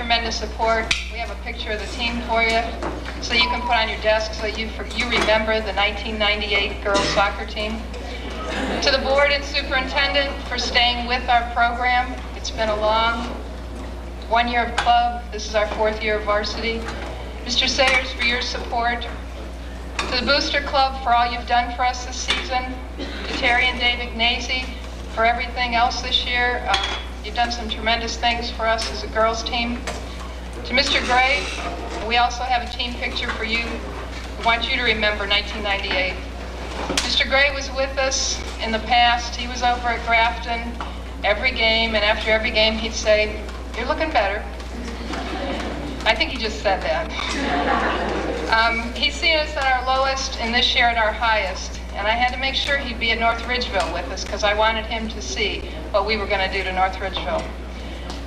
tremendous support. We have a picture of the team for you so you can put on your desk so you remember the 1998 girls soccer team. To the board and superintendent for staying with our program. It's been a long 1 year of club. This is our 4th year of varsity. Mr. Sayers, for your support. To the Booster Club for all you've done for us this season. To Terry and Dave Ignazi for everything else this year. You've done some tremendous things for us as a girls team. To Mr. Gray, we also have a team picture for you. We want you to remember 1998. Mr. Gray was with us in the past. He was over at Grafton every game, and after every game he'd say, "You're looking better." I think he just said that. He's seen us at our lowest and this year at our highest. And I had to make sure he'd be at North Ridgeville with us because I wanted him to see what we were going to do to North Ridgeville.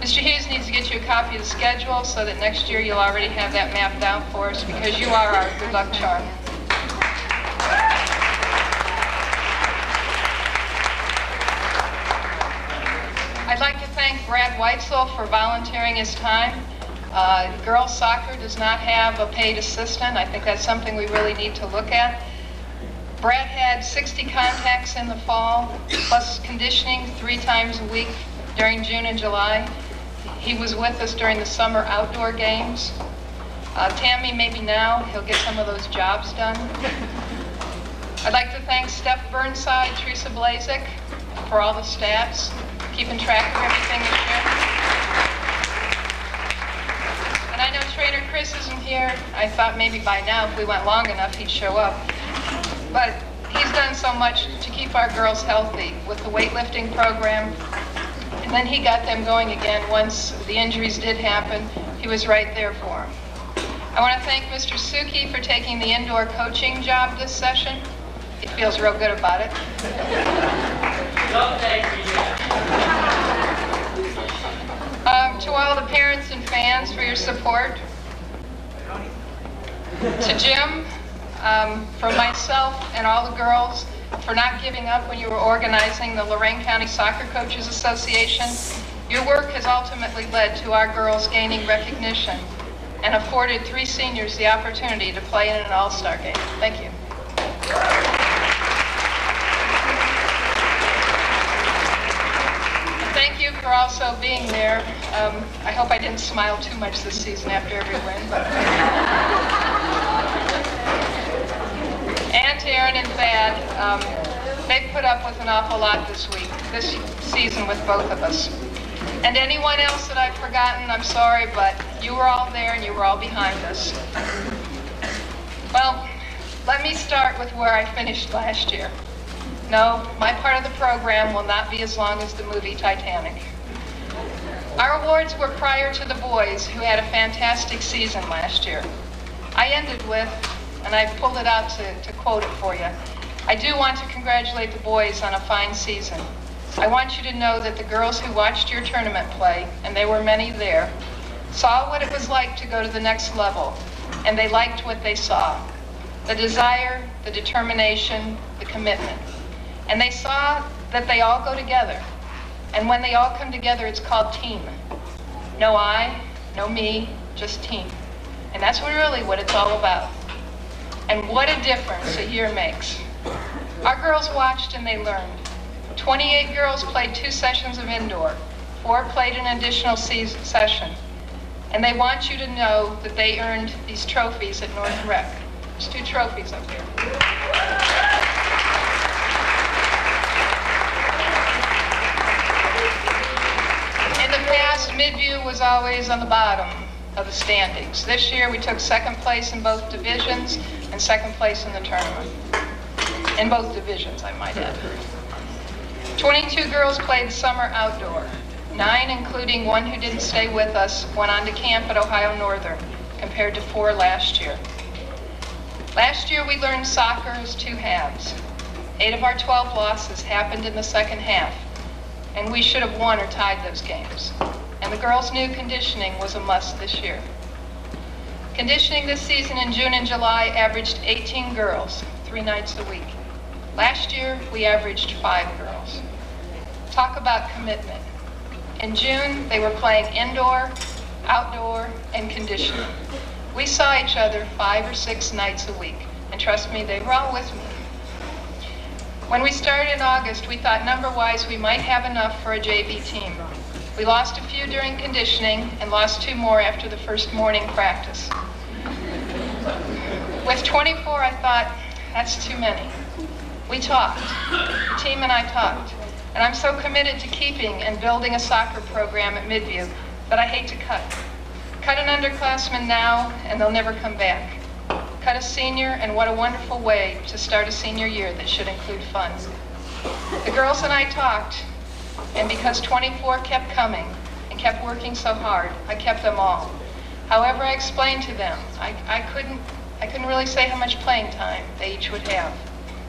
Mr. Hughes needs to get you a copy of the schedule so that next year you'll already have that mapped out for us because you are our good luck charm. I'd like to thank Brad Weitzel for volunteering his time. Girls soccer does not have a paid assistant. I think that's something we really need to look at. Brad had 60 contacts in the fall, plus conditioning 3 times a week during June and July. He was with us during the summer outdoor games. Tammy, maybe now he'll get some of those jobs done. I'd like to thank Steph Burnside, Teresa Blazik for all the stats, keeping track of everything this year. And I know trainer Chris isn't here. I thought maybe by now, if we went long enough, he'd show up. But he's done so much to keep our girls healthy with the weightlifting program. And then he got them going again once the injuries did happen. He was right there for them. I want to thank Mr. Suki for taking the indoor coaching job this session. He feels real good about it. To all the parents and fans for your support. To Jim, from myself and all the girls for not giving up when you were organizing the Lorraine County Soccer Coaches Association. Your work has ultimately led to our girls gaining recognition and afforded 3 seniors the opportunity to play in an all-star game. Thank you. Thank you for also being there. I hope I didn't smile too much this season after every win. But and Aaron and Thad, they've put up with an awful lot this season with both of us. And anyone else that I've forgotten, I'm sorry, but you were all there and you were all behind us. Well, let me start with where I finished last year. No, my part of the program will not be as long as the movie Titanic. Our awards were prior to the boys, who had a fantastic season last year. I ended with, and I pulled it out to quote it for you, I do want to congratulate the boys on a fine season. I want you to know that the girls who watched your tournament play, and there were many there, saw what it was like to go to the next level, and they liked what they saw. The desire, the determination, the commitment. And they saw that they all go together. And when they all come together, it's called team. No I, no me, just team. And that's really what it's all about. And what a difference a year makes. Our girls watched and they learned. 28 girls played 2 sessions of indoor. 4 played an additional session. And they want you to know that they earned these trophies at North Rec. There's 2 trophies up here. In the past, Midview was always on the bottom of the standings. This year we took 2nd place in both divisions and 2nd place in the tournament. In both divisions, I might add. 22 girls played summer outdoor. 9, including 1 who didn't stay with us, went on to camp at Ohio Northern, compared to 4 last year. Last year we learned soccer is 2 halves. 8 of our 12 losses happened in the second half, and we should have won or tied those games. And the girls' new conditioning was a must this year. Conditioning this season in June and July averaged 18 girls, 3 nights a week. Last year, we averaged 5 girls. Talk about commitment. In June, they were playing indoor, outdoor, and conditioning. We saw each other 5 or 6 nights a week, and trust me, they were all with me. When we started in August, we thought number-wise we might have enough for a JV team. We lost a few during conditioning and lost 2 more after the first morning practice. With 24, I thought, that's too many. We talked. The team and I talked. And I'm so committed to keeping and building a soccer program at Midview that I hate to cut. Cut an underclassman now, and they'll never come back. Cut a senior, and what a wonderful way to start a senior year that should include fun. The girls and I talked, and because 24 kept coming and kept working so hard, I kept them all. However, I explained to them, I couldn't really say how much playing time they each would have.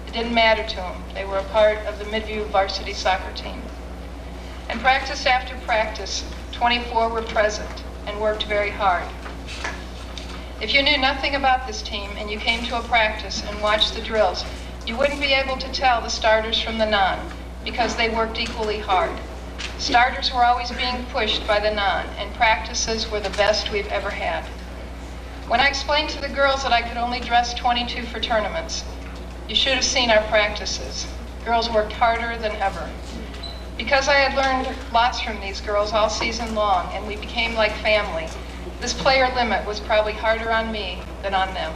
It didn't matter to them. They were a part of the Midview varsity soccer team. And practice after practice, 24 were present and worked very hard. If you knew nothing about this team and you came to a practice and watched the drills, you wouldn't be able to tell the starters from the non because they worked equally hard. Starters were always being pushed by the non, and practices were the best we've ever had. When I explained to the girls that I could only dress 22 for tournaments, you should have seen our practices. Girls worked harder than ever. Because I had learned lots from these girls all season long, and we became like family, this player limit was probably harder on me than on them.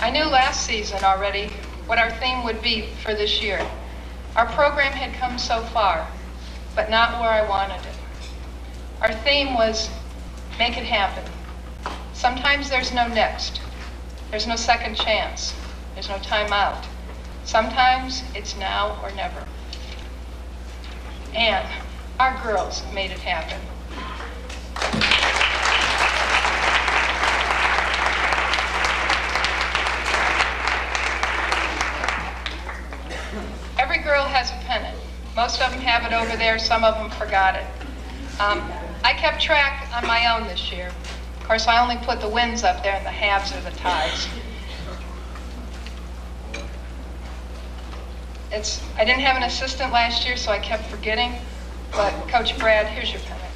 I knew last season already what our theme would be for this year. Our program had come so far, but not where I wanted it. Our theme was, make it happen. Sometimes there's no next. There's no second chance. There's no time out. Sometimes it's now or never. And our girls made it happen. Every girl has a pennant. Most of them have it over there, some of them forgot it. I kept track on my own this year. Of course, I only put the wins up there and the halves or the ties. I didn't have an assistant last year, so I kept forgetting, but Coach Brad, here's your pennant.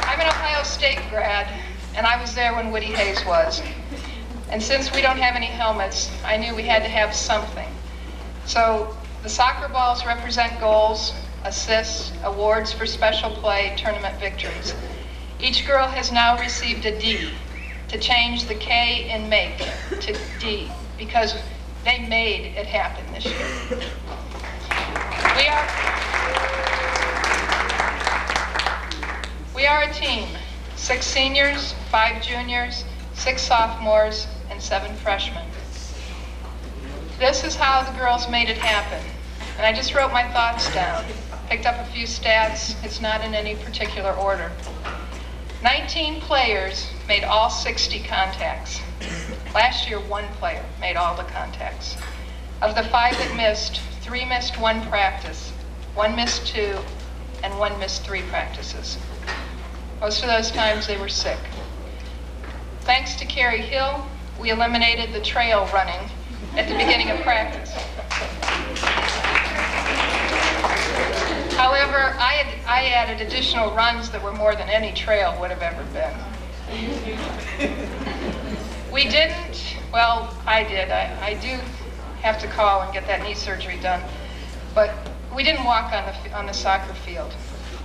I'm an Ohio State grad, and I was there when Woody Hayes was. And since we don't have any helmets, I knew we had to have something. So the soccer balls represent goals, assists, awards for special play, tournament victories. Each girl has now received a D to change the K in make to D because they made it happen this year. We are a team, 6 seniors, 5 juniors, 6 sophomores, and 7 freshmen. This is how the girls made it happen. And I just wrote my thoughts down, picked up a few stats. It's not in any particular order. 19 players made all 60 contacts. Last year, 1 player made all the contacts. Of the 5 that missed, 3 missed 1 practice, 1 missed 2, and 1 missed 3 practices. Most of those times they were sick. Thanks to Carrie Hill, we eliminated the trail running at the beginning of practice. However, I added additional runs that were more than any trail would have ever been. We didn't, well, I did. I do have to call and get that knee surgery done. But we didn't walk on the soccer field.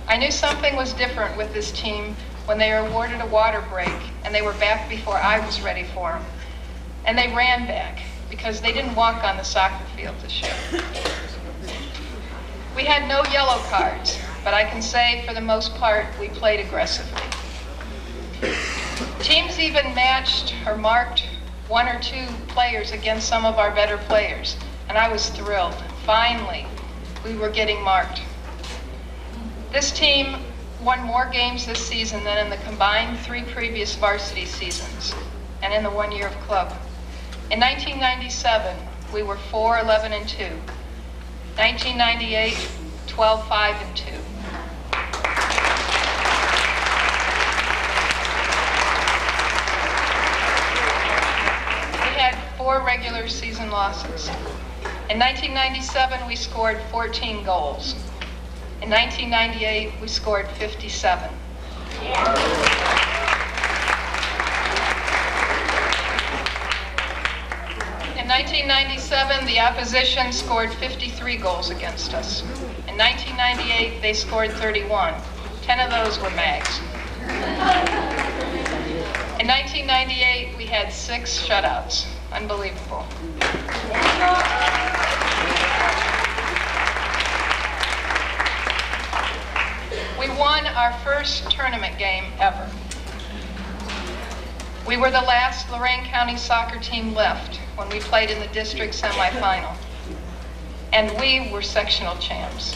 I knew something was different with this team when they were awarded a water break and they were back before I was ready for them. And they ran back because they didn't walk on the soccer field this year. We had no yellow cards, but I can say for the most part we played aggressively. Teams even matched or marked 1 or 2 players against some of our better players, and I was thrilled. Finally, we were getting marked. This team won more games this season than in the combined 3 previous varsity seasons and in the 1 year of club. In 1997, we were 4-11-2. 1998, 12-5-2. We had 4 regular season losses. In 1997, we scored 14 goals. In 1998, we scored 57. In 1997, the opposition scored 53 goals against us. In 1998, they scored 31. 10 of those were mags. In 1998, we had 6 shutouts. Unbelievable. We won our first tournament game ever. We were the last Lorain County soccer team left when we played in the district semifinal. And we were sectional champs.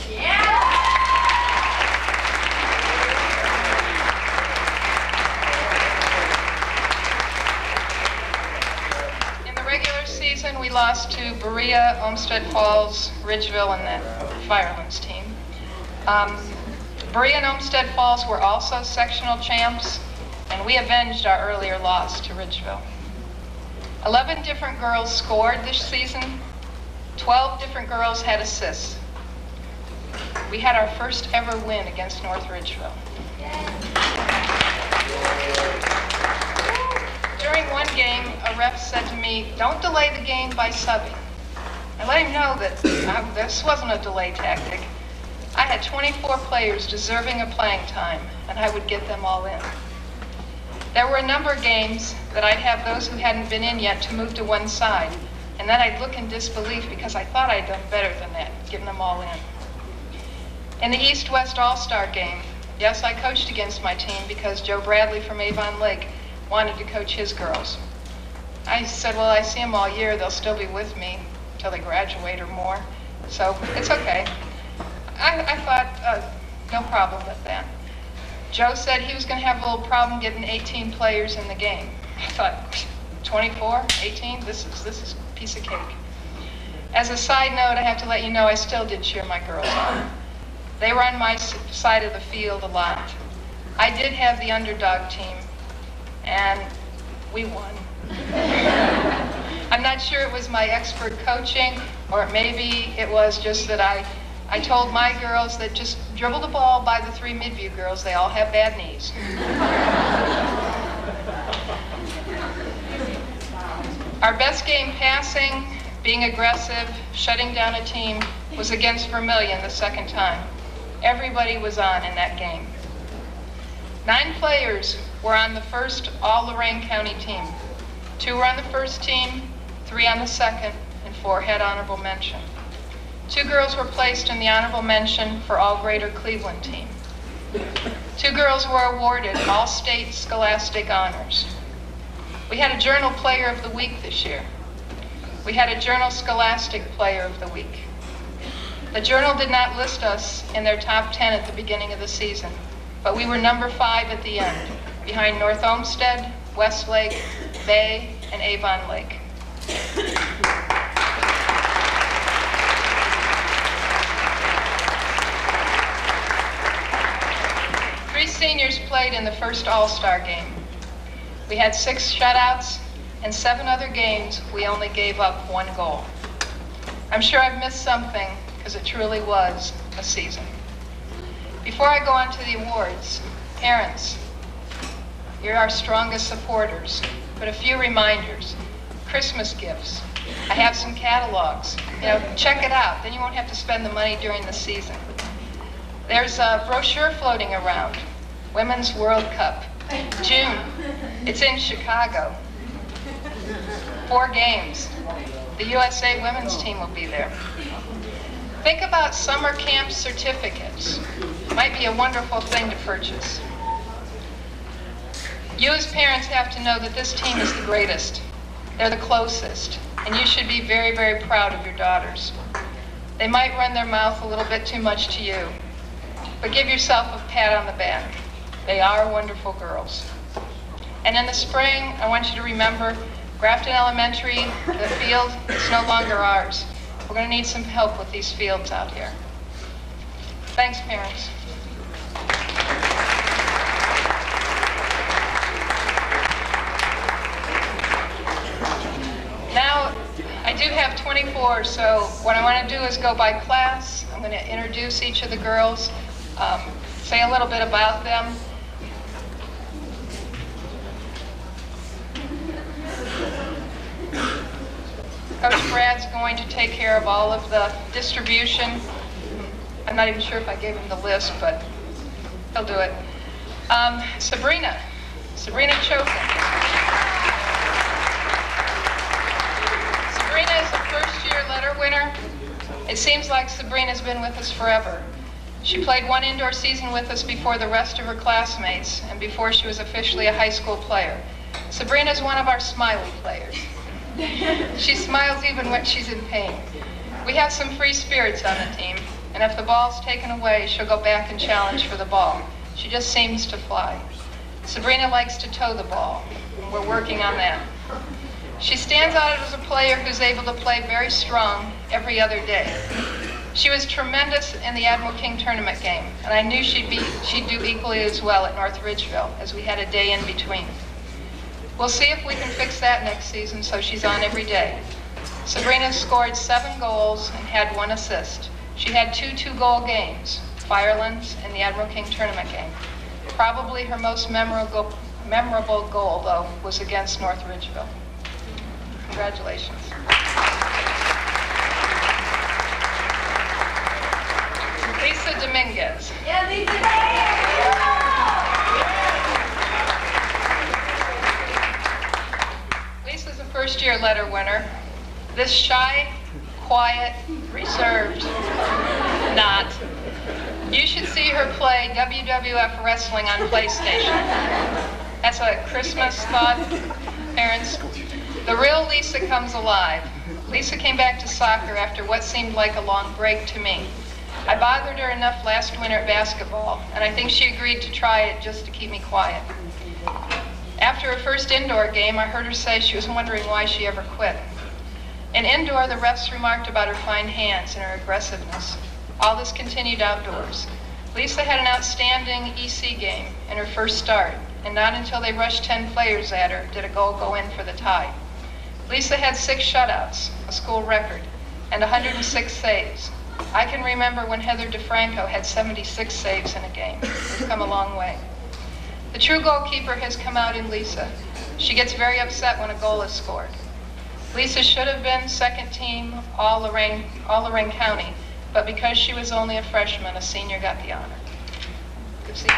In the regular season, we lost to Berea, Olmsted Falls, Ridgeville, and the Firelands team. Berea and Olmsted Falls were also sectional champs, and we avenged our earlier loss to Ridgeville. 11 different girls scored this season. 12 different girls had assists. We had our first ever win against North Ridgeville. During one game, a ref said to me, "Don't delay the game by subbing." I let him know that this wasn't a delay tactic. I had 24 players deserving of playing time, and I would get them all in. There were a number of games that I'd have those who hadn't been in yet to move to one side, and then I'd look in disbelief because I thought I'd done better than that, getting them all in. In the East-West All-Star game, yes, I coached against my team because Joe Bradley from Avon Lake wanted to coach his girls. I said, well, I see them all year. They'll still be with me until they graduate or more, so it's okay. I thought, no problem with that. Joe said he was going to have a little problem getting 18 players in the game. I thought, 24, 18, this is a piece of cake. As a side note, I have to let you know I still did cheer my girls on. They were on my side of the field a lot. I did have the underdog team, and we won. I'm not sure it was my expert coaching, or maybe it was just that I told my girls that just dribble the ball by the 3 Midview girls. They all have bad knees. Our best game passing, being aggressive, shutting down a team, was against Vermilion the second time. Everybody was on in that game. 9 players were on the first all-Lorain County team. 2 were on the first team, 3 on the second, and 4 had honorable mention. 2 girls were placed in the honorable mention for all-Greater Cleveland team. 2 girls were awarded all-state scholastic honors. We had a Journal Player of the Week this year. We had a Journal Scholastic Player of the Week. The Journal did not list us in their top 10 at the beginning of the season, but we were number 5 at the end, behind North Olmsted, Westlake, Bay, and Avon Lake. Three seniors played in the first All-Star game. We had 6 shutouts, and 7 other games we only gave up 1 goal. I'm sure I've missed something because it truly was a season. Before I go on to the awards, parents, you're our strongest supporters, but a few reminders. Christmas gifts. I have some catalogs. Check it out. Then you won't have to spend the money during the season. There's a brochure floating around. Women's World Cup. June. It's in Chicago. 4 games. The USA women's team will be there. Think about summer camp certificates. Might be a wonderful thing to purchase. You as parents have to know that this team is the greatest. They're the closest, and you should be very, very proud of your daughters. They might run their mouth a little bit too much to you, but give yourself a pat on the back. They are wonderful girls. And in the spring, I want you to remember Grafton Elementary, the field, it's no longer ours. We're going to need some help with these fields out here. Thanks, parents. Now, I do have 24, so what I want to do is go by class. I'm going to introduce each of the girls, say a little bit about them. Coach Brad's going to take care of all of the distribution. I'm not even sure if I gave him the list, but he'll do it. Sabrina Chokin. Sabrina is a first-year letter winner. It seems like Sabrina's been with us forever. She played one indoor season with us before the rest of her classmates and before she was officially a high school player. Sabrina's one of our smiley players. She smiles even when she's in pain. We have some free spirits on the team, and if the ball's taken away, she'll go back and challenge for the ball. She just seems to fly. Sabrina likes to toe the ball, and we're working on that. She stands out as a player who's able to play very strong every other day. She was tremendous in the Admiral King tournament game, and I knew she'd do equally as well at North Ridgeville, as we had a day in between. We'll see if we can fix that next season so she's on every day. Sabrina scored 7 goals and had 1 assist. She had 2 two-goal games, Firelands and the Admiral King tournament game. Probably her most memorable goal, though, was against North Ridgeville. Congratulations. Lisa Dominguez. Yeah, Lisa Dominguez! Lisa's a first-year letter winner. This shy, quiet, reserved, not. You should see her play WWF wrestling on PlayStation. That's a Christmas thought, parents. The real Lisa comes alive. Lisa came back to soccer after what seemed like a long break to me. I bothered her enough last winter at basketball, and I think she agreed to try it just to keep me quiet. After her first indoor game, I heard her say she was wondering why she ever quit. In indoor, the refs remarked about her fine hands and her aggressiveness. All this continued outdoors. Lisa had an outstanding EC game in her first start, and not until they rushed 10 players at her did a goal go in for the tie. Lisa had 6 shutouts, a school record, and 106 saves. I can remember when Heather DeFranco had 76 saves in a game. We've come a long way. The true goalkeeper has come out in Lisa. She gets very upset when a goal is scored. Lisa should have been second team All-Lorraine County, but because she was only a freshman, a senior got the honor. Good seeing you.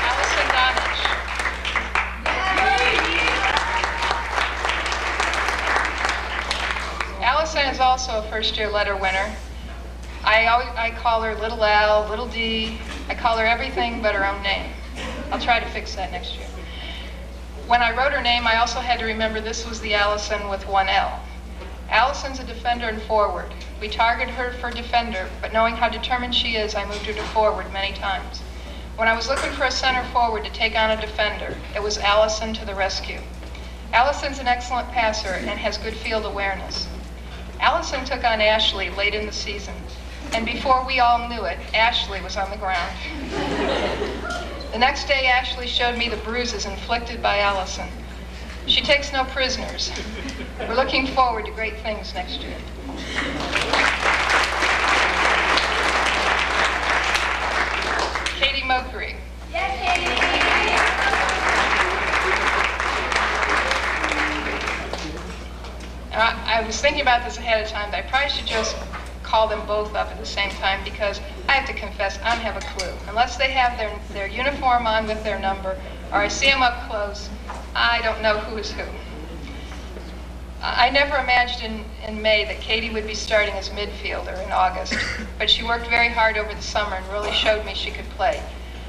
Allison Donich. Allison is also a first-year letter winner. I call her Little Al, Little D. I call her everything but her own name. I'll try to fix that next year. When I wrote her name, I also had to remember this was the Allison with 1 L. Allison's a defender and forward. We targeted her for defender, but knowing how determined she is, I moved her to forward many times. When I was looking for a center forward to take on a defender, it was Allison to the rescue. Allison's an excellent passer and has good field awareness. Allison took on Ashley late in the season, and before we all knew it, Ashley was on the ground. The next day, Ashley showed me the bruises inflicted by Allison. She takes no prisoners. We're looking forward to great things next year. Katie Mokery. Yes, Katie! I was thinking about this ahead of time, but I probably should just call them both up at the same time because I have to confess, I don't have a clue. Unless they have their uniform on with their number, or I see them up close, I don't know who is who. I never imagined in May that Katie would be starting as midfielder in August, but she worked very hard over the summer and really showed me she could play.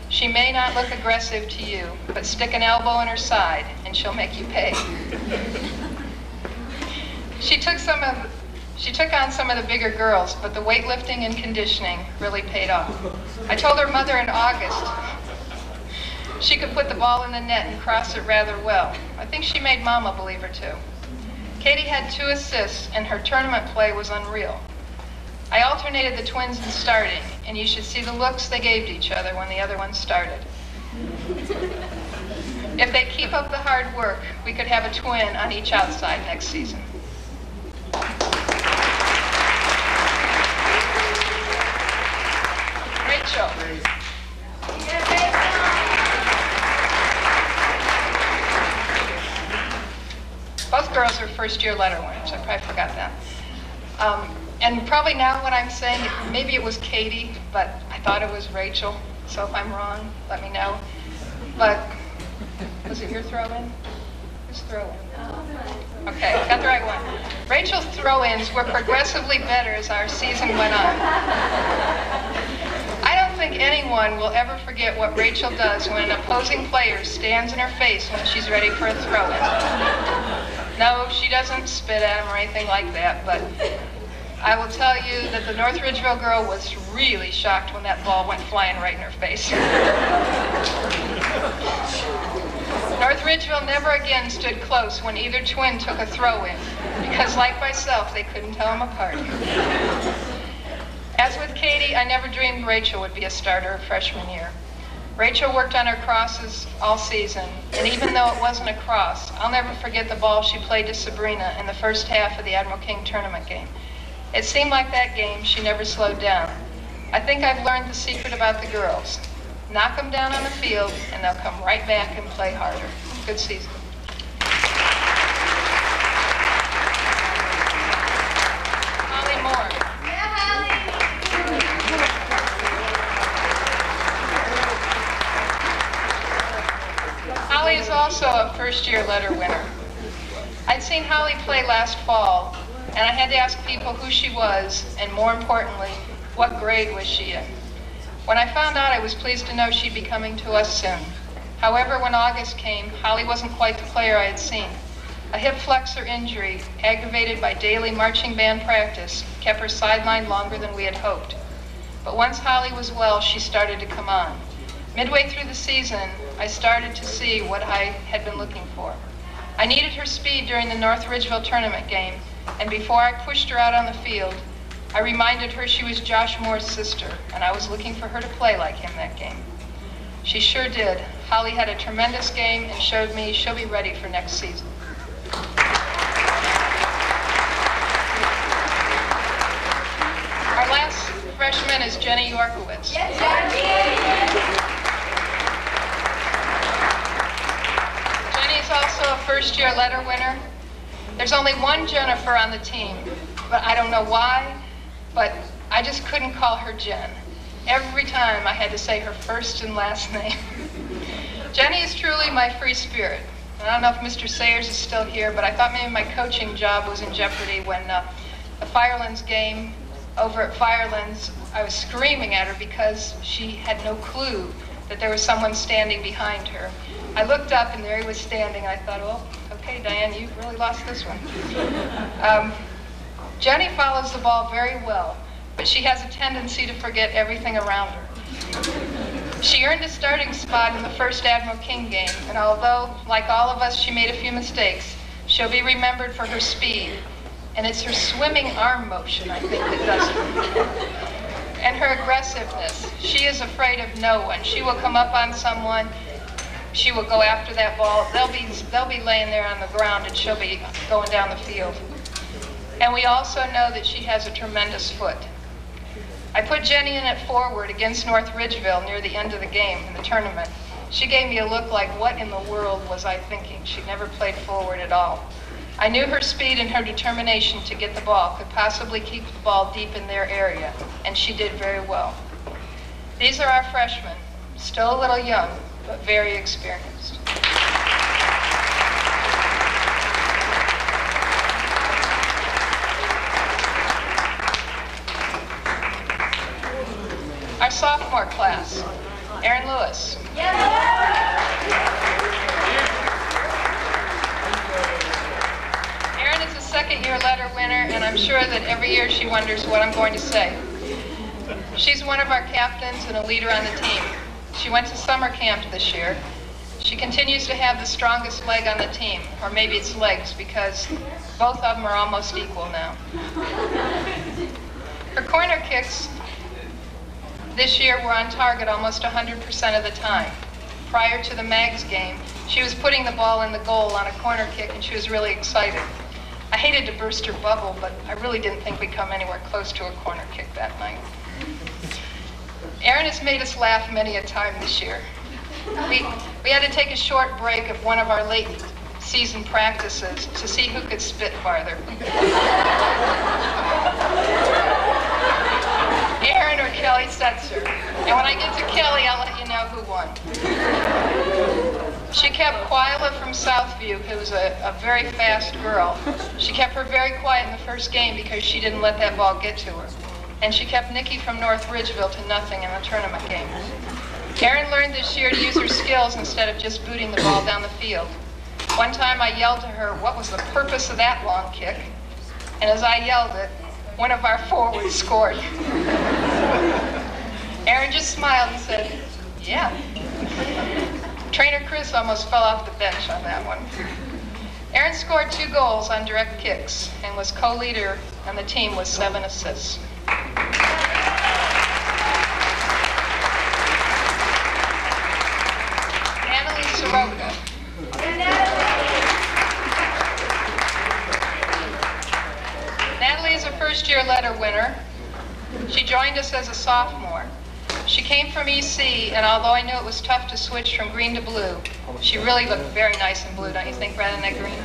She may not look aggressive to you, but stick an elbow in her side and she'll make you pay. She took on some of the bigger girls, but the weightlifting and conditioning really paid off. I told her mother in August she could put the ball in the net and cross it rather well. I think she made Mama believe her too. Katie had 2 assists, and her tournament play was unreal. I alternated the twins in starting, and you should see the looks they gave to each other when the other one started. If they keep up the hard work, we could have a twin on each outside next season. Rachel. Both girls are first-year letter winners. I probably forgot that. And probably now what I'm saying, maybe it was Katie, but I thought it was Rachel. So if I'm wrong, let me know. But was it your throw-in? Whose throw-in? Okay, got the right one. Rachel's throw-ins were progressively better as our season went on. I don't think anyone will ever forget what Rachel does when an opposing player stands in her face when she's ready for a throw-in. No, she doesn't spit at him or anything like that, but I will tell you that the North Ridgeville girl was really shocked when that ball went flying right in her face. North Ridgeville never again stood close when either twin took a throw-in, because like myself, they couldn't tell them apart. As with Katie, I never dreamed Rachel would be a starter her freshman year. Rachel worked on her crosses all season, and even though it wasn't a cross, I'll never forget the ball she played to Sabrina in the first half of the Admiral King tournament game. It seemed like that game she never slowed down. I think I've learned the secret about the girls. Knock them down on the field, and they'll come right back and play harder. Good season. Holly Moore. Yeah, Holly. Holly is also a first-year letter winner. I'd seen Holly play last fall, and I had to ask people who she was, and more importantly, what grade was she in. When I found out, I was pleased to know she'd be coming to us soon. However, when August came, Holly wasn't quite the player I had seen. A hip flexor injury, aggravated by daily marching band practice, kept her sidelined longer than we had hoped. But once Holly was well, she started to come on. Midway through the season, I started to see what I had been looking for. I needed her speed during the North Ridgeville tournament game, and before I pushed her out on the field, I reminded her she was Josh Moore's sister, and I was looking for her to play like him that game. She sure did. Holly had a tremendous game and showed me she'll be ready for next season. Our last freshman is Jenny Yorkowitz. Yes, Jenny. Jenny's also a first-year letter winner. There's only one Jennifer on the team, but I don't know why, but I just couldn't call her Jen. Every time I had to say her first and last name. Jenny is truly my free spirit. And I don't know if Mr. Sayers is still here, but I thought maybe my coaching job was in jeopardy when the Firelands game over at Firelands, I was screaming at her because she had no clue that there was someone standing behind her. I looked up and there he was standing. I thought, well, okay, Diane, you really lost this one. Jenny follows the ball very well, but she has a tendency to forget everything around her. She earned a starting spot in the first Admiral King game, and although, like all of us, she made a few mistakes, she'll be remembered for her speed. And it's her swimming arm motion, I think, that does it. And her aggressiveness. She is afraid of no one. She will come up on someone, she will go after that ball. They'll be laying there on the ground, and she'll be going down the field. And we also know that she has a tremendous foot. I put Jenny in at forward against North Ridgeville near the end of the game in the tournament. She gave me a look like, what in the world was I thinking? She never played forward at all. I knew her speed and her determination to get the ball could possibly keep the ball deep in their area, and she did very well. These are our freshmen, still a little young, but very experienced. Our sophomore class, Erin Lewis. Erin is a second-year letter winner, and I'm sure that every year she wonders what I'm going to say. She's one of our captains and a leader on the team. She went to summer camp this year. She continues to have the strongest leg on the team, or maybe it's legs, because both of them are almost equal now. Her corner kicks this year were on target almost 100% of the time. prior to the Mags game, she was putting the ball in the goal on a corner kick, and she was really excited. I hated to burst her bubble, but I really didn't think we'd come anywhere close to a corner kick that night. Erin has made us laugh many a time this year. We had to take a short break of one of our late season practices to see who could spit farther. Erin or Kelly Setzer. And when I get to Kelly, I'll let you know who won. She kept Quila from Southview, who was a very fast girl. She kept her very quiet in the first game because she didn't let that ball get to her. And she kept Nikki from North Ridgeville to nothing in the tournament game. Erin learned this year to use her skills instead of just booting the ball down the field. One time I yelled to her, what was the purpose of that long kick? And as I yelled it, one of our forwards scored. Erin just smiled and said, yeah. Trainer Chris almost fell off the bench on that one. Erin scored 2 goals on direct kicks and was co-leader on the team with 7 assists. Soroka. Natalie is a first-year letter winner. She joined us as a sophomore. She came from EC, and although I knew it was tough to switch from green to blue, she really looked very nice in blue, don't you think, rather than that green?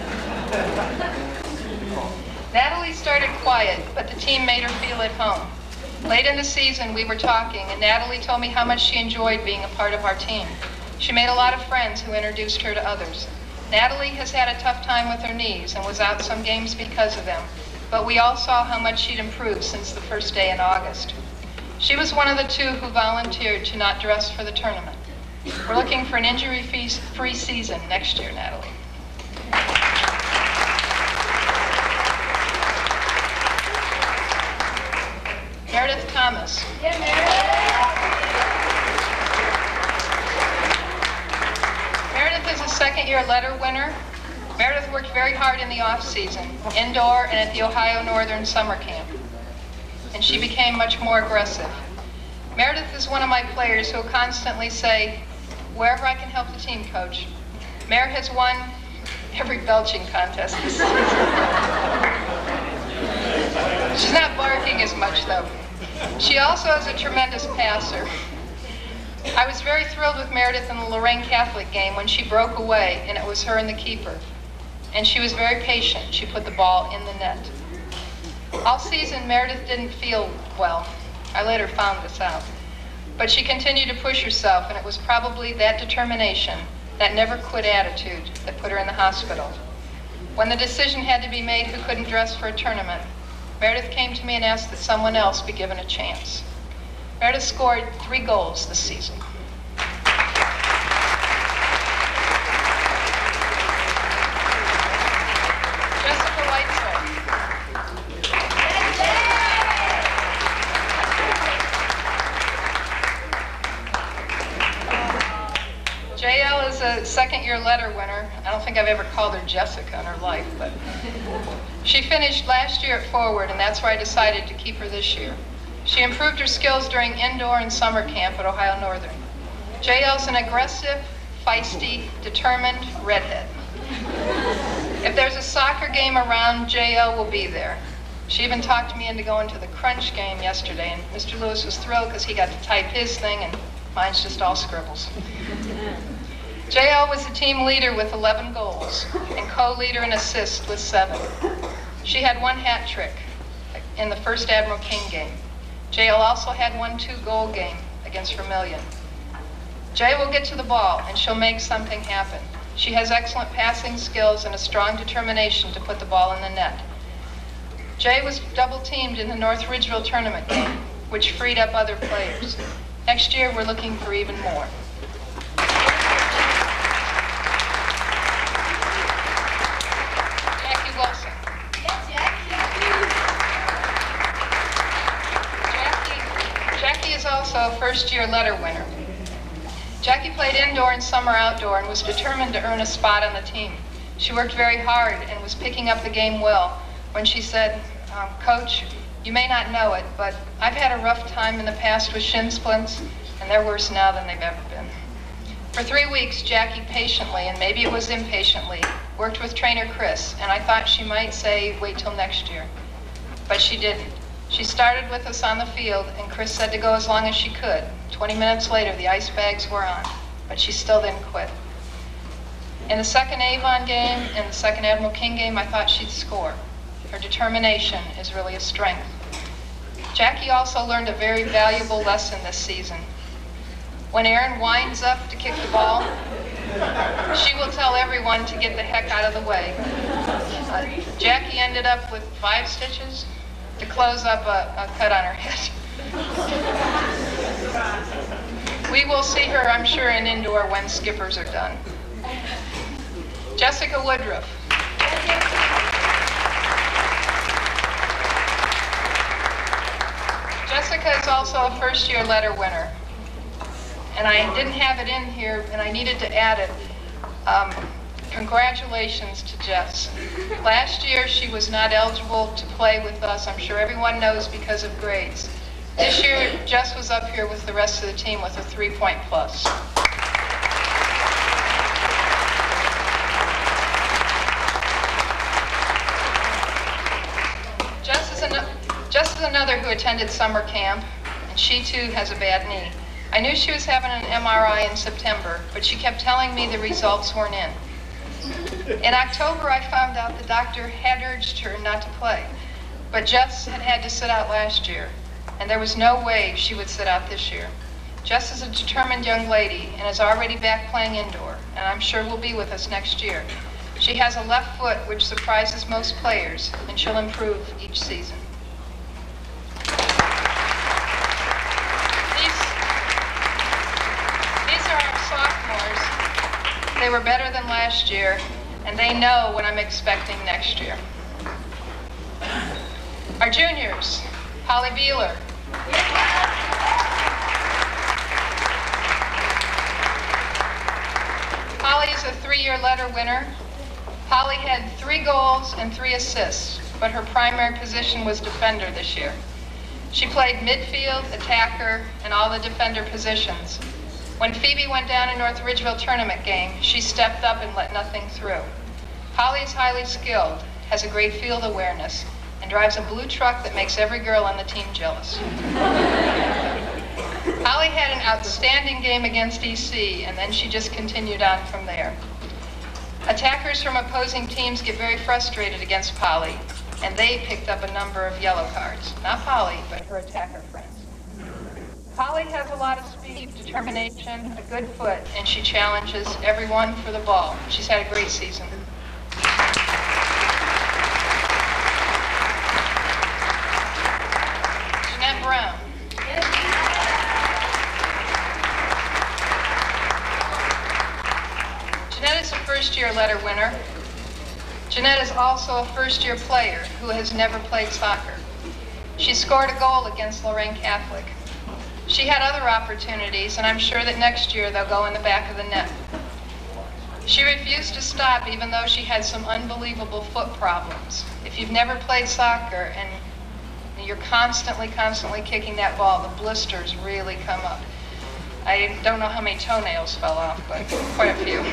Natalie started quiet, but the team made her feel at home. Late in the season, we were talking, and Natalie told me how much she enjoyed being a part of our team. She made a lot of friends who introduced her to others. Natalie has had a tough time with her knees and was out some games because of them, but we all saw how much she'd improved since the first day in August. She was one of the 2 who volunteered to not dress for the tournament. We're looking for an injury-free season next year, Natalie. Meredith Thomas. Yeah, Meredith. Meredith is a second-year letter winner. Meredith worked very hard in the off-season, indoor and at the Ohio Northern summer camp. And she became much more aggressive. Meredith is one of my players who will constantly say, wherever I can help the team, coach. Mer has won every belching contest this season. She's not barking as much, though. She also is a tremendous passer. I was very thrilled with Meredith in the Lorraine Catholic game when she broke away, and it was her and the keeper. And she was very patient. She put the ball in the net. All season, Meredith didn't feel well. I later found this out. But she continued to push herself, and it was probably that determination, that never quit attitude, that put her in the hospital. When the decision had to be made who couldn't dress for a tournament, Meredith came to me and asked that someone else be given a chance. Meredith scored 3 goals this season. Jessica Whiteside. JL is a second-year letter winner. I don't think I've ever called her Jessica in her life, but she finished last year at forward, and that's why I decided to keep her this year. She improved her skills during indoor and summer camp at Ohio Northern. JL's an aggressive, feisty, determined redhead. If there's a soccer game around, JL will be there. She even talked me into going to the Crunch game yesterday, and Mr. Lewis was thrilled because he got to type his thing, and mine's just all scribbles. JL was the team leader with 11 goals and co-leader in assists with 7. She had 1 hat trick in the first Admiral King game. JL also had 1 2-goal game against Vermilion. Jay will get to the ball, and she'll make something happen. She has excellent passing skills and a strong determination to put the ball in the net. Jay was double-teamed in the North Ridgeville tournament game, which freed up other players. Next year, we're looking for even more. Jackie Wilson. Jackie is also a first-year letter winner. Jackie played indoor and summer outdoor and was determined to earn a spot on the team. She worked very hard and was picking up the game well when she said, Coach, you may not know it, but I've had a rough time in the past with shin splints, and they're worse now than they've ever been. For 3 weeks, Jackie patiently, and maybe it was impatiently, worked with trainer Chris, and I thought she might say, wait till next year. But she didn't. She started with us on the field, and Chris said to go as long as she could. 20 minutes later, the ice bags were on, but she still didn't quit. In the second Avon game and the second Admiral King game, I thought she'd score. Her determination is really a strength. Jackie also learned a very valuable lesson this season. When Erin winds up to kick the ball, she will tell everyone to get the heck out of the way. Jackie ended up with 5 stitches to close up a cut on her head. We will see her, I'm sure, in indoor when skippers are done. Jessica Woodruff. Jessica is also a first-year letter winner. And I didn't have it in here, and I needed to add it. Congratulations to Jess. Last year, she was not eligible to play with us. I'm sure everyone knows because of grades. This year, Jess was up here with the rest of the team with a 3-point plus. Jess is another who attended summer camp, and she too has a bad knee. I knew she was having an MRI in September, but she kept telling me the results weren't in. In October, I found out the doctor had urged her not to play, but Jess had to sit out last year, and there was no way she would sit out this year. Jess is a determined young lady and is already back playing indoor, and I'm sure will be with us next year. She has a left foot which surprises most players, and she'll improve each season. These are our sophomores. They were better than last year, and they know what I'm expecting next year. Our juniors, Holly Beeler. Holly is a 3-year letter winner. Holly had 3 goals and 3 assists, but her primary position was defender this year. She played midfield, attacker, and all the defender positions. When Phoebe went down in North Ridgeville tournament game, she stepped up and let nothing through. Holly is highly skilled, has a great field awareness, and drives a blue truck that makes every girl on the team jealous. Holly had an outstanding game against EC, and then she just continued on from there. Attackers from opposing teams get very frustrated against Polly, and they picked up a number of yellow cards. Not Polly, but her attacker friends. Polly has a lot of speed, determination, a good foot, and she challenges everyone for the ball. She's had a great season. Jeanette Brown. Jeanette is a first-year letter winner. Jeanette is also a first-year player who has never played soccer. She scored a goal against Lorraine Catholic. She had other opportunities, and I'm sure that next year they'll go in the back of the net. She refused to stop even though she had some unbelievable foot problems. If you've never played soccer and you're constantly kicking that ball, the blisters really come up. I don't know how many toenails fell off, but quite a few.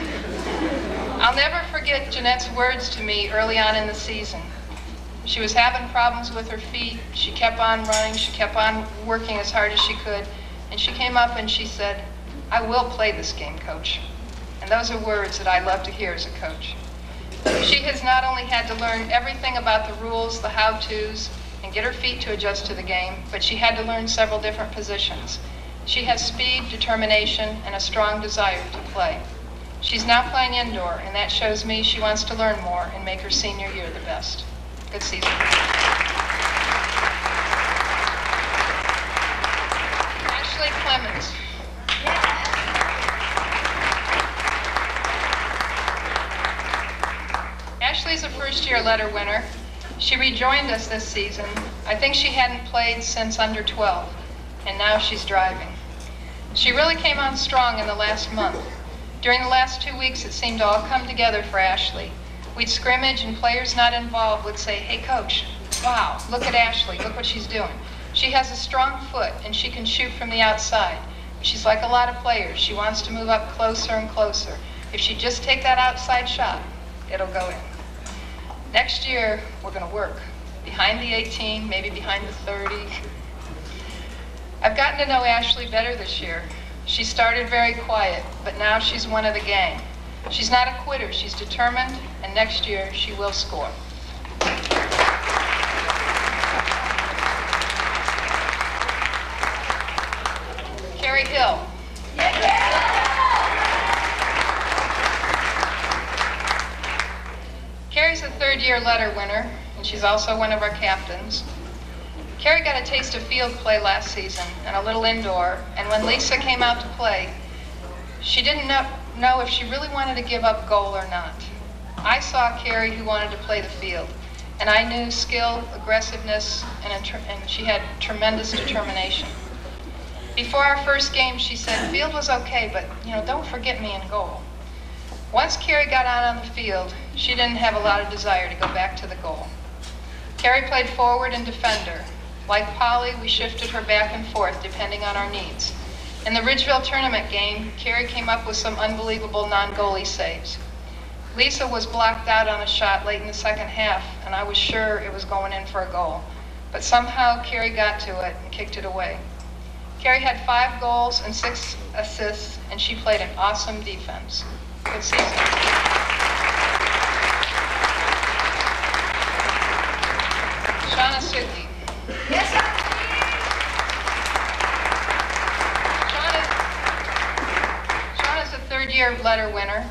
I'll never forget Jeanette's words to me early on in the season. She was having problems with her feet. She kept on running. She kept on working as hard as she could. And she came up and she said, "I will play this game, Coach." And those are words that I love to hear as a coach. She has not only had to learn everything about the rules, the how-tos, and get her feet to adjust to the game, but she had to learn several different positions. She has speed, determination, and a strong desire to play. She's now playing indoor, and that shows me she wants to learn more and make her senior year the best. Good season. Ashley Clemens. Ashley's a first-year letter winner. She rejoined us this season. I think she hadn't played since under 12, and now she's driving. She really came on strong in the last month. During the last 2 weeks, it seemed to all come together for Ashley. We'd scrimmage, and players not involved would say, "Hey, Coach, wow, look at Ashley, look what she's doing. She has a strong foot, and she can shoot from the outside. She's like a lot of players. She wants to move up closer and closer. If she just take that outside shot, it'll go in. Next year, we're going to work. Behind the 18, maybe behind the 30. I've gotten to know Ashley better this year. She started very quiet, but now she's one of the gang. She's not a quitter. She's determined, and next year she will score. Carrie Hill. Carrie's a third-year letter winner, and she's also one of our captains. Carrie got a taste of field play last season and a little indoor, and when Lisa came out to play, she didn't know if she really wanted to give up goal or not. I saw Carrie who wanted to play the field, and I knew skill, aggressiveness, and she had tremendous determination. Before our first game, she said, field was okay, but don't forget me in goal. Once Carrie got out on the field, she didn't have a lot of desire to go back to the goal. Carrie played forward and defender. Like Polly, we shifted her back and forth depending on our needs. In the Ridgeville tournament game, Carrie came up with some unbelievable non-goalie saves. Lisa was blocked out on a shot late in the second half, and I was sure it was going in for a goal. But somehow Carrie got to it and kicked it away. Carrie had 5 goals and 6 assists, and she played an awesome defense. Good season. Shauna Suki. Yes, sir. Shauna's a third-year letter winner.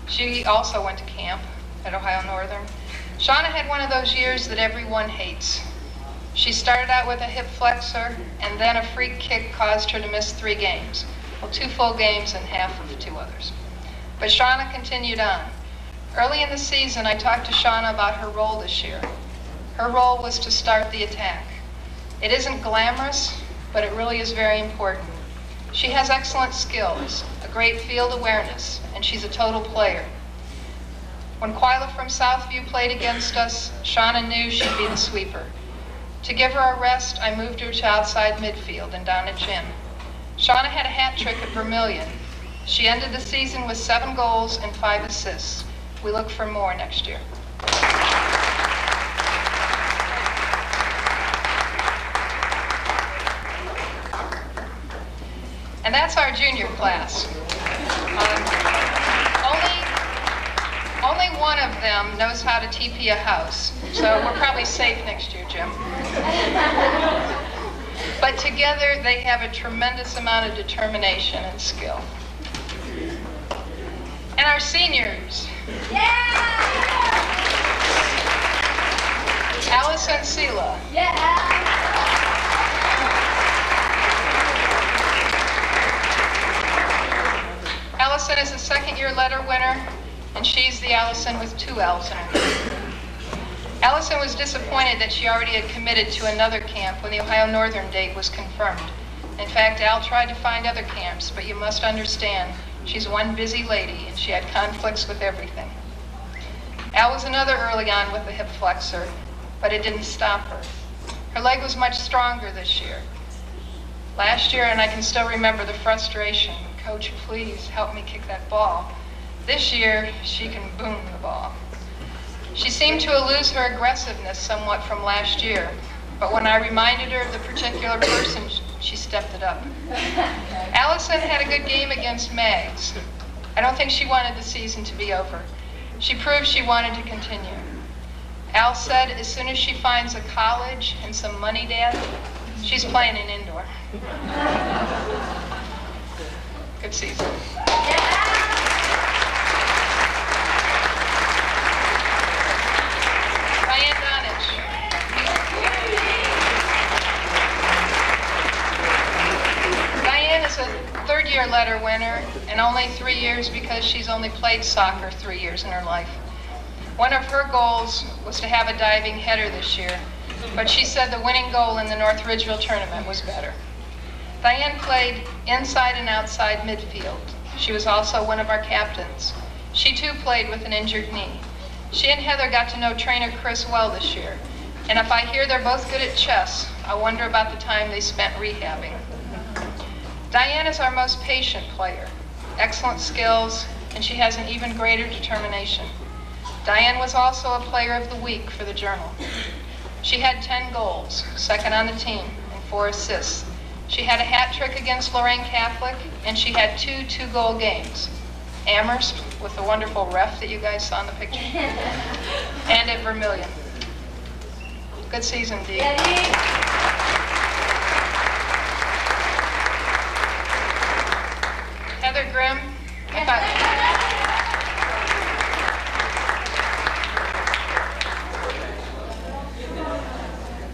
She also went to camp at Ohio Northern. Shauna had one of those years that everyone hates. She started out with a hip flexor, and then a freak kick caused her to miss 3 games. Well, 2 full games and half of 2 others. But Shauna continued on. Early in the season, I talked to Shauna about her role this year. Her role was to start the attack. It isn't glamorous, but it really is very important. She has excellent skills, a great field awareness, and she's a total player. When Quila from Southview played against us, Shauna knew she'd be the sweeper. To give her a rest, I moved her to outside midfield and down at Jim. Shauna had a hat trick at Vermilion. She ended the season with 7 goals and 5 assists. We look for more next year. And that's our junior class. Only one of them knows how to TP a house, so we're probably safe next year, Jim. But together, they have a tremendous amount of determination and skill. And our seniors. Yeah! Allison Sela. Yeah! Allison is a second-year letter winner, and she's the Allison with 2 L's in her name. Allison was disappointed that she already had committed to another camp when the Ohio Northern date was confirmed. In fact, Al tried to find other camps, but you must understand, she's one busy lady, and she had conflicts with everything. Al was another early on with a hip flexor, but it didn't stop her. Her leg was much stronger this year. Last year, and I can still remember the frustration, Coach, please help me kick that ball. This year, she can boom the ball. She seemed to lose her aggressiveness somewhat from last year, but when I reminded her of the particular person, she stepped it up. Allison had a good game against Mags. I don't think she wanted the season to be over. She proved she wanted to continue. Al said as soon as she finds a college and some money, Dad, she's playing in indoor. Good season. Diane Donich. Diane is a third-year letter winner, and only 3 years because she's only played soccer 3 years in her life. One of her goals was to have a diving header this year, but she said the winning goal in the North Ridgeville tournament was better. Diane played inside and outside midfield. She was also one of our captains. She too played with an injured knee. She and Heather got to know trainer Chris well this year, and if I hear they're both good at chess, I wonder about the time they spent rehabbing. Diane is our most patient player, excellent skills, and she has an even greater determination. Diane was also a player of the week for the Journal. She had 10 goals, second on the team, and 4 assists. She had a hat trick against Lorraine Catholic, and she had 2 two-goal games. Amherst, with the wonderful ref that you guys saw in the picture, and at Vermilion. Good season, Dee. Heather Grimm,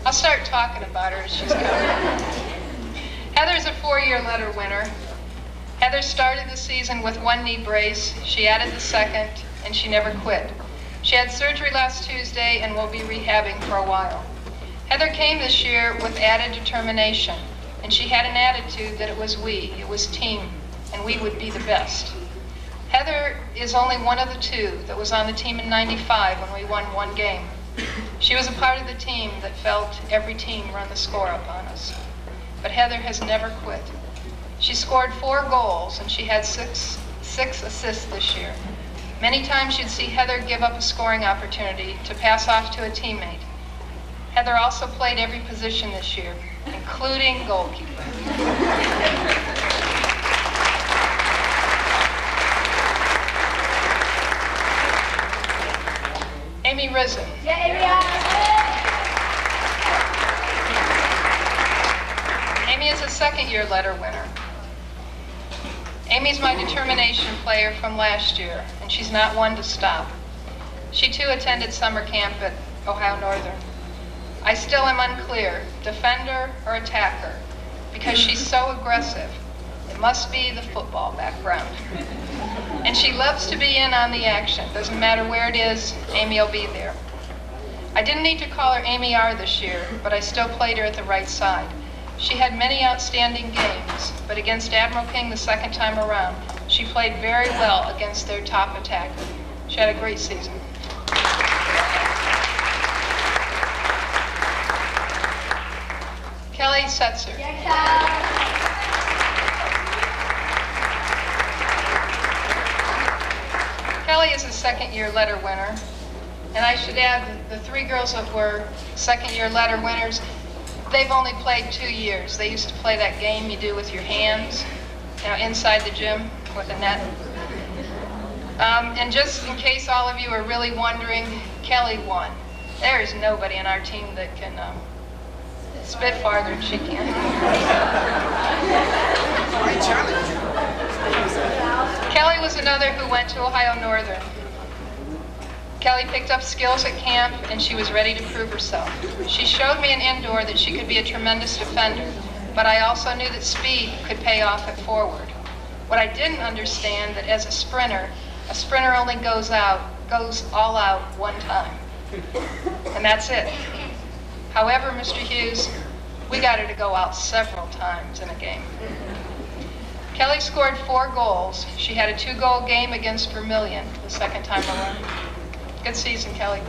I'll start talking about her as she's coming. Heather's a 4-year letter winner. Heather started the season with 1 knee brace. She added the second, and she never quit. She had surgery last Tuesday and will be rehabbing for a while. Heather came this year with added determination, and she had an attitude that it was team, and we would be the best. Heather is only one of the 2 that was on the team in '95 when we won 1 game. She was a part of the team that felt every team run the score up on us. But Heather has never quit. She scored 4 goals, and she had six assists this year. Many times you'd see Heather give up a scoring opportunity to pass off to a teammate. Heather also played every position this year, including goalkeeper. Amy Risen. Amy is a 2nd-year letter winner. Amy's my determination player from last year, and she's not one to stop. She too attended summer camp at Ohio Northern. I still am unclear, defender or attacker, because she's so aggressive. It must be the football background. And she loves to be in on the action. Doesn't matter where it is, Amy will be there. I didn't need to call her Amy R this year, but I still played her at the right side. She had many outstanding games, but against Admiral King the 2nd time around, she played very well against their top attacker. She had a great season. Kelly Setzer. Kelly is a 2nd-year letter winner, and I should add that the 3 girls that were 2nd-year letter winners, they've only played 2 years. They used to play that game you do with your hands, inside the gym with a net. And just in case all of you are really wondering, Kelly won. There is nobody on our team that can spit farther than she can. Kelly was another who went to Ohio Northern. Kelly picked up skills at camp, and she was ready to prove herself. She showed me in indoor that she could be a tremendous defender, but I also knew that speed could pay off at forward. What I didn't understand that as a sprinter only goes all out 1 time. And that's it. However, Mr. Hughes, we got her to go out several times in a game. Kelly scored 4 goals. She had a 2-goal game against Vermilion the 2nd time around. Good season, Kelly.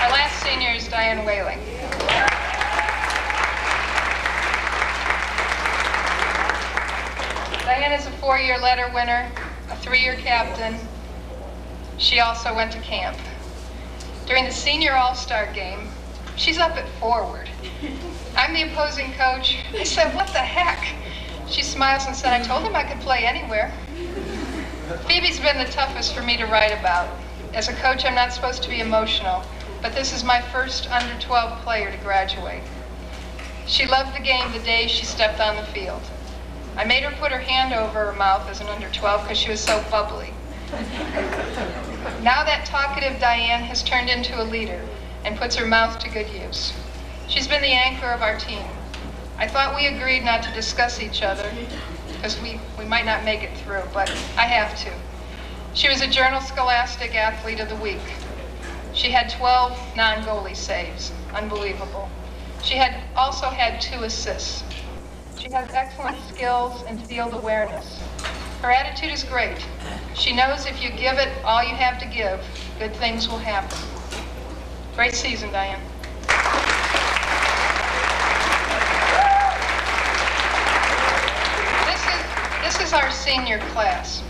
Our last senior is Diane Whaling. Diane is a 4-year letter winner, a 3-year captain. She also went to camp. During the senior all-star game, she's up at forward. I'm the opposing coach. I said, what the heck? She smiles and said, I told him I could play anywhere. Phoebe's been the toughest for me to write about. As a coach, I'm not supposed to be emotional, but this is my first under 12 player to graduate. She loved the game the day she stepped on the field. I made her put her hand over her mouth as an under 12 because she was so bubbly. Now that talkative Diane has turned into a leader and puts her mouth to good use. She's been the anchor of our team. I thought we agreed not to discuss each other because we might not make it through, but I have to. She was a Journal Scholastic Athlete of the Week. She had 12 non-goalie saves. Unbelievable. She also had 2 assists. She has excellent skills and field awareness. Her attitude is great. She knows if you give it all you have to give, good things will happen. Great season, Diane. This is our senior class.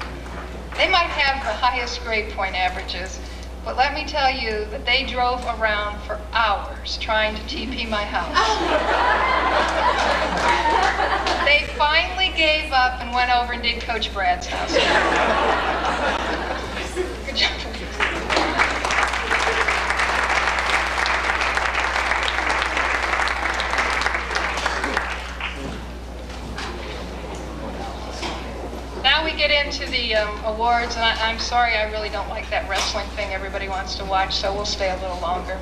They might have the highest grade point averages, but let me tell you that they drove around for hours trying to TP my house. They finally gave up and went over and did Coach Brad's house. Good job. Now we get into the awards, and I'm sorry, I really don't like that wrestling thing everybody wants to watch, so we'll stay a little longer.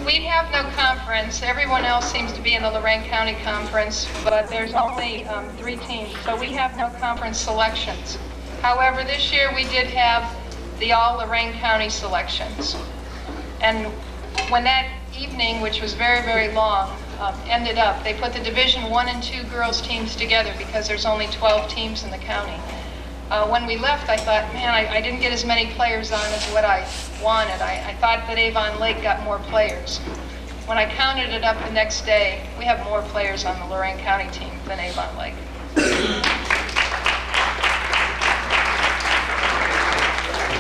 We have no conference. Everyone else seems to be in the Lorain County Conference, but there's only 3 teams, so we have no conference selections. However, this year we did have the all Lorain County selections. And when that evening, which was very, very long, ended up, they put the Division 1 and 2 girls teams together because there's only 12 teams in the county. When we left, I thought, man, I didn't get as many players on as what I wanted. I thought that Avon Lake got more players. When I counted it up the next day, we have more players on the Lorain County team than Avon Lake.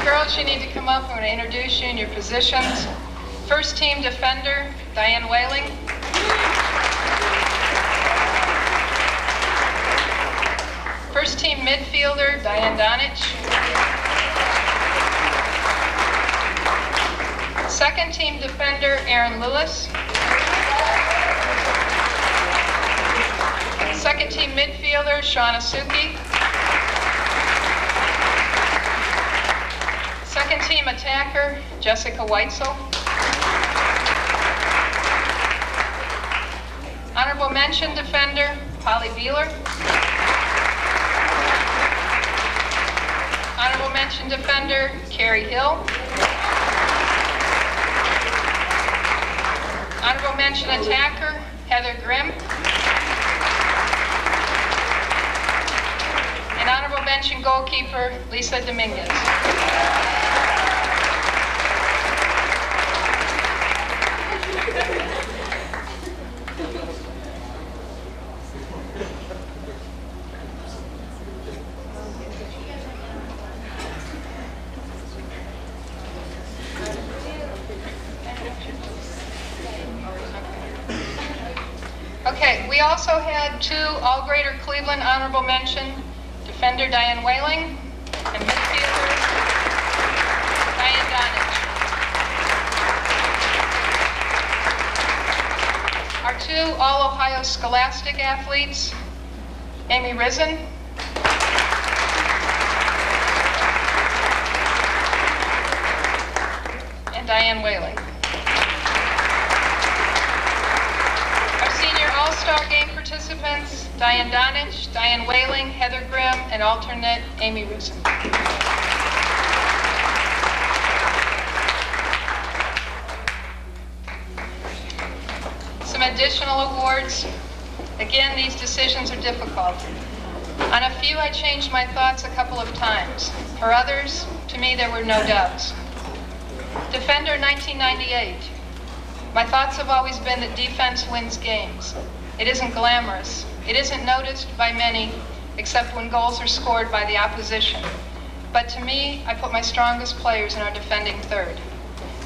Girls, you need to come up. I'm going to introduce you in your positions. First team defender, Diane Whaling. First team midfielder, Diane Donich. Second team defender, Erin Lewis. Second team midfielder, Shauna Suki. Second team attacker, Jessica Weitzel. Honorable mention defender, Polly Beeler. Honorable mention defender, Carrie Hill. Honorable mention attacker, Heather Grimm. And honorable mention goalkeeper, Lisa Dominguez. Okay, we also had 2 All Greater Cleveland honorable mention, defender Diane Whaling and midfielder Diane Donich. Our 2 All Ohio Scholastic athletes, Amy Risen and Diane Whaling. All-Star Game participants, Diane Donich, Diane Whaling, Heather Grimm, and alternate Amy Risen. Some additional awards. Again, these decisions are difficult. On a few, I changed my thoughts a couple of times. For others, to me, there were no doubts. Defender 1998. My thoughts have always been that defense wins games. It isn't glamorous. It isn't noticed by many, except when goals are scored by the opposition. But to me, I put my strongest players in our defending third.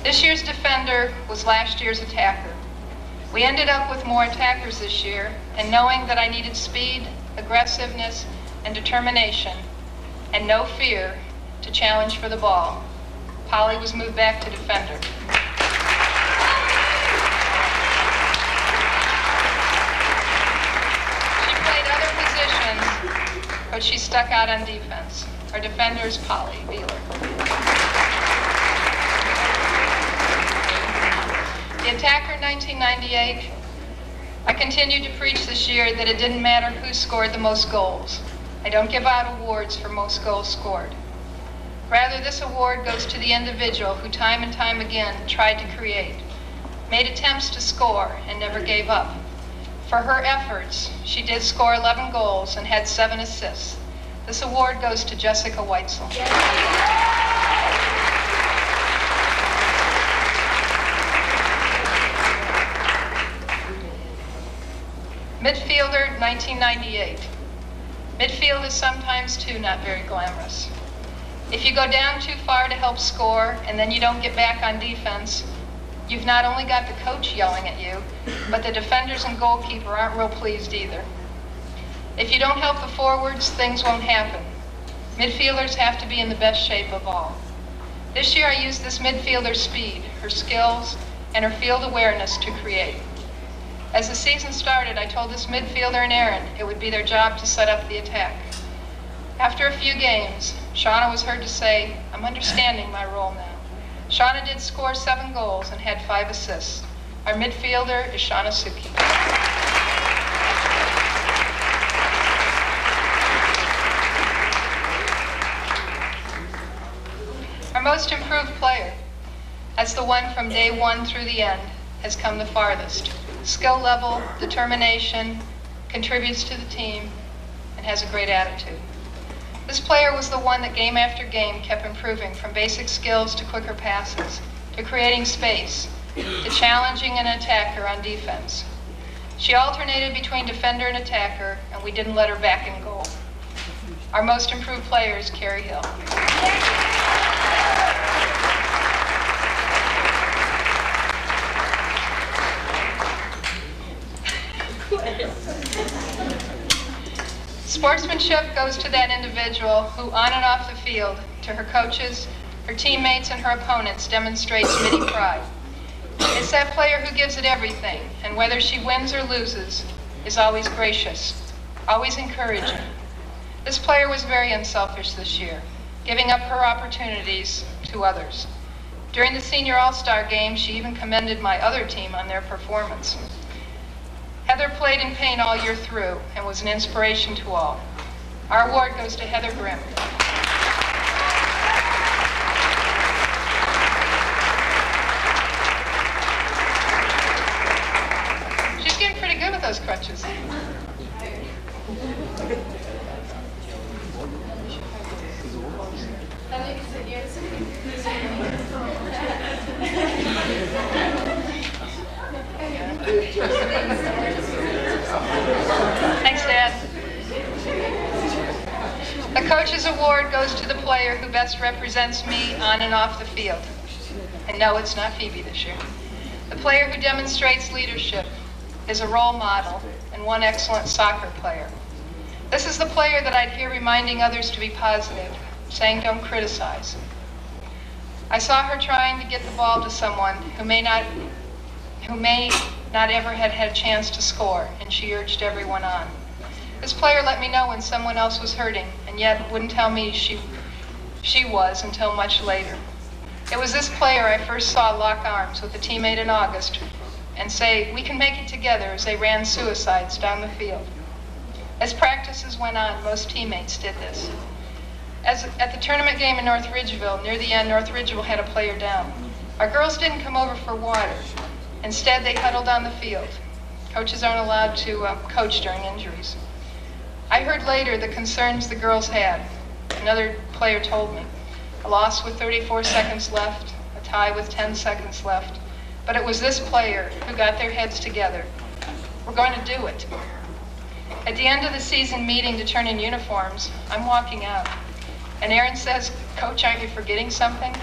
This year's defender was last year's attacker. We ended up with more attackers this year, and knowing that I needed speed, aggressiveness, and determination, and no fear to challenge for the ball, Polly was moved back to defender. But she stuck out on defense. Our defender is Polly Beeler. The attacker 1998. I continued to preach this year that it didn't matter who scored the most goals. I don't give out awards for most goals scored. Rather, this award goes to the individual who time and time again tried to create, made attempts to score, and never gave up. For her efforts, she did score 11 goals and had 7 assists. This award goes to Jessica Weitzel. Midfielder, 1998. Midfield is sometimes, too, not very glamorous. If you go down too far to help score and then you don't get back on defense, you've not only got the coach yelling at you, but the defenders and goalkeeper aren't real pleased either. If you don't help the forwards, things won't happen. Midfielders have to be in the best shape of all. This year I used this midfielder's speed, her skills, and her field awareness to create. As the season started, I told this midfielder and Aaron it would be their job to set up the attack. After a few games, Shauna was heard to say, "I'm understanding my role now." Shauna did score 7 goals and had 5 assists. Our midfielder is Shauna Suki. Our most improved player, that's the one from day 1 through the end, has come the farthest. Skill level, determination, contributes to the team, and has a great attitude. This player was the one that game after game kept improving from basic skills to quicker passes, to creating space, to challenging an attacker on defense. She alternated between defender and attacker, and we didn't let her back in goal. Our most improved player is Carrie Hill. Sportsmanship goes to that individual who, on and off the field, to her coaches, her teammates, and her opponents, demonstrates Midi pride. It's that player who gives it everything, and whether she wins or loses, is always gracious, always encouraging. This player was very unselfish this year, giving up her opportunities to others. During the Senior All-Star game, she even commended my other team on their performance. Heather played in pain all year through and was an inspiration to all. Our award goes to Heather Grimm. She's getting pretty good with those crutches. Thanks, Dad. The Coach's Award goes to the player who best represents me on and off the field. And no, it's not Phoebe this year. The player who demonstrates leadership, is a role model, and one excellent soccer player. This is the player that I'd hear reminding others to be positive, saying don't criticize. I saw her trying to get the ball to someone who may not ever had had a chance to score, and she urged everyone on. This player let me know when someone else was hurting, and yet wouldn't tell me she was until much later. It was this player I first saw lock arms with a teammate in August and say, "We can make it together," as they ran suicides down the field. As practices went on, most teammates did this. At the tournament game in North Ridgeville, near the end, North Ridgeville had a player down. Our girls didn't come over for water. Instead, they huddled on the field. Coaches aren't allowed to coach during injuries. I heard later the concerns the girls had. Another player told me. A loss with 34 seconds left, a tie with 10 seconds left. But it was this player who got their heads together. We're going to do it. At the end of the season meeting to turn in uniforms, I'm walking out. And Aaron says, "Coach, aren't you forgetting something?"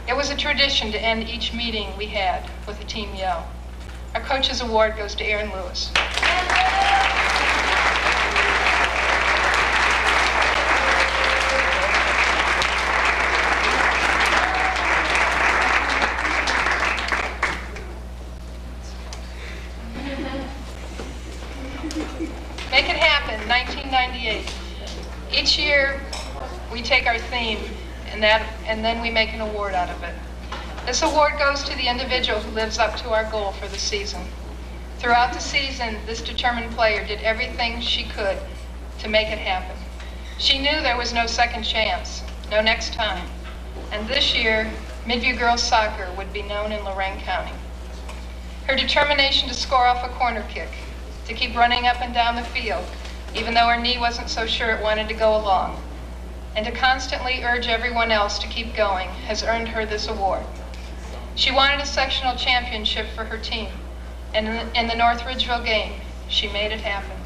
It was a tradition to end each meeting we had with a team yell. Our Coach's Award goes to Aaron Lewis. Make It Happen, 1998. Each year, we take our theme and then we make an award out of it. This award goes to the individual who lives up to our goal for the season. Throughout the season, this determined player did everything she could to make it happen. She knew there was no second chance, no next time. And this year, Midview Girls Soccer would be known in Lorraine County. Her determination to score off a corner kick, to keep running up and down the field, even though her knee wasn't so sure it wanted to go along, and to constantly urge everyone else to keep going has earned her this award. She wanted a sectional championship for her team, and in the North Ridgeville game, She made it happen.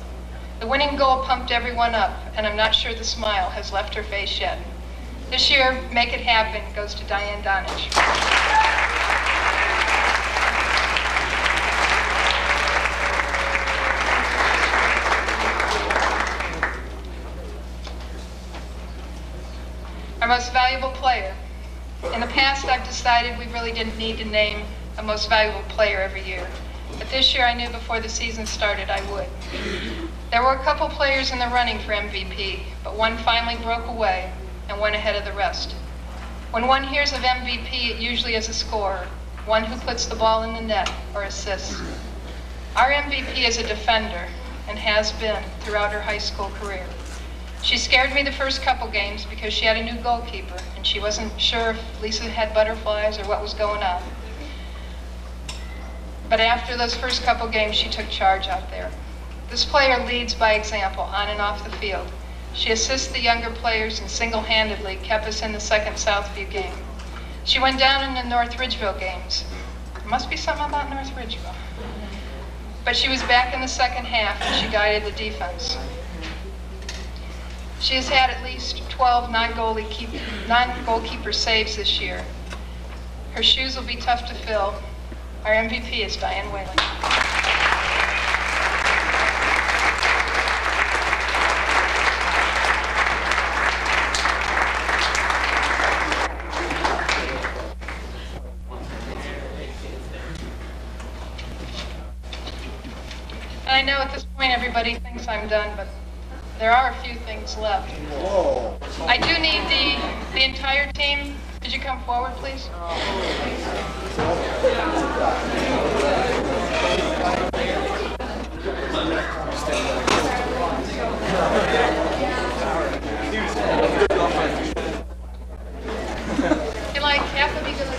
The winning goal pumped everyone up, and I'm not sure the smile has left her face yet. This year, Make It Happen goes to Diane Donich. Our most valuable player. In the past, I've decided we really didn't need to name a most valuable player every year. But this year, I knew before the season started I would. There were a couple players in the running for MVP, but one finally broke away and went ahead of the rest. When one hears of MVP, it usually is a scorer, one who puts the ball in the net or assists. Our MVP is a defender and has been throughout her high school career. She scared me the first couple games because she had a new goalkeeper and she wasn't sure if Lisa had butterflies or what was going on. But after those first couple games, she took charge out there. This player leads by example on and off the field. She assists the younger players and single-handedly kept us in the second Southview game. She went down in the North Ridgeville games. There must be something about North Ridgeville. But she was back in the second half and she guided the defense. She has had at least 12 non-goalkeeper saves this year. Her shoes will be tough to fill. Our MVP is Diane Whalen. And I know at this point everybody thinks I'm done, but there are a few things left. Whoa. I do need the entire team. Could you come forward, please? You like half of me good at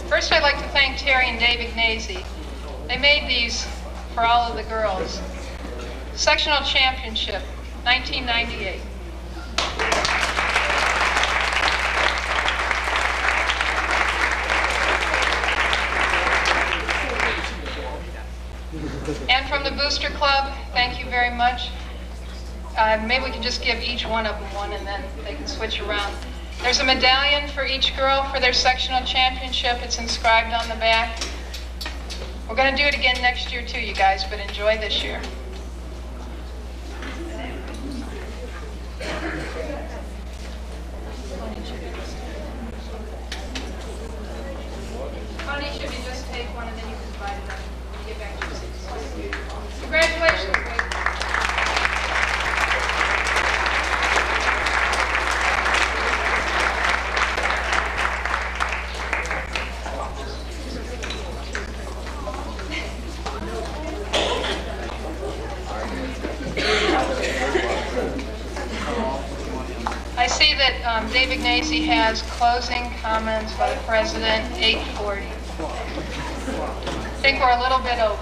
First, I'd like to thank Terry and Dave Ignazi. They made these for all of the girls. Sectional Championship, 1998. And from the Booster Club, thank you very much. Maybe we can just give each one of them one and then they can switch around. There's a medallion for each girl for their sectional championship. It's inscribed on the back. We're going to do it again next year too, you guys, but enjoy this year. Honey, should we just take one and then you can divide it up and get back to your seats? Congratulations, Wade. I see that Dave Ignazi has closing comments by the president, 8:40. I think we're a little bit over.